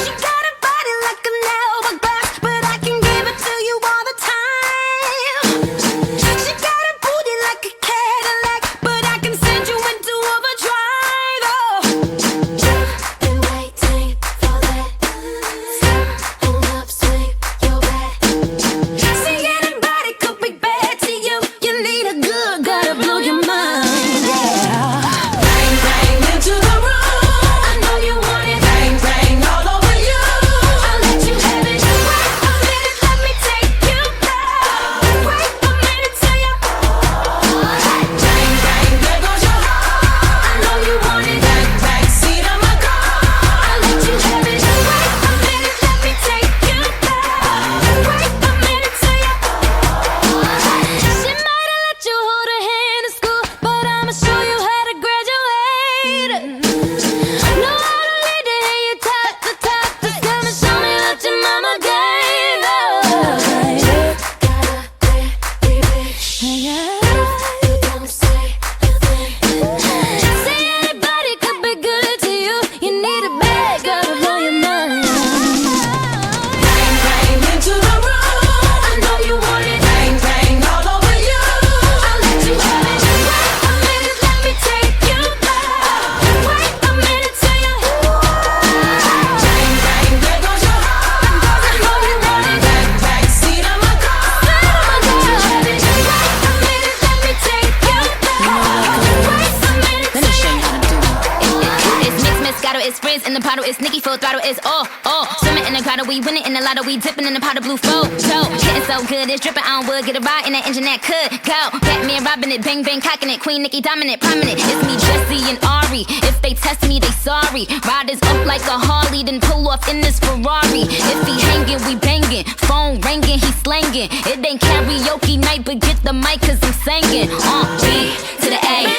She got a body like an hourglass, but I can give it to you all the time. She got a booty like a Cadillac, but I can send you into overdrive. Oh, been waiting for that. Stop and upswing your back. See, anybody could be bad to you. You need a good guy to blow your mind. Yeah. Bang bang into the room. I know you want it. Bang bang all over you. I'll let you have it. Wait a minute, let me take you back. Wait a minute till you. Bang bang, there goes your heart. I know you want it. Back seat of my car. I'll let you have it. Wait a minute, let me take you back. Wait a minute till you. She might have let you hold her hand in school, but I'ma show you how to graduate. Know how to lead to hear you top the top. Just come and show me what your mama gave us. Got a pretty bitch. You don't say a thing. Say anybody could be good to you. You need a bad girl to blow your mind. Bang bang into the room. I know you want it. Bang bang all over you. I'll let you have it. Wait a minute, let me take you back. Wait a minute till you. Bang bang, there goes your heart. I know you want it. Back seat of my car. I'll let you have it. Wait a minute, let me take you back. Wait a minute Let me show you how to do it. It's mix, Moscato, it's Frizz in the bottle, it's Nicki full throttle, it's all. Swimming in the grotto, we winning in the lotto, we dipping in the pot of blue photo. Getting so good, it's dripping on wood, get a ride in that engine that could go. Batman robbing it, bang bang cocking it, Queen Nicki dominant, prominent. It's me, Jesse and Ari. If they test me, they sorry. Riders up like a Harley, then pull off in this Ferrari. If he hanging, we banging. Phone ringing, he slanging. It ain't karaoke night, but get the mic 'cause I'm singing. B to the A.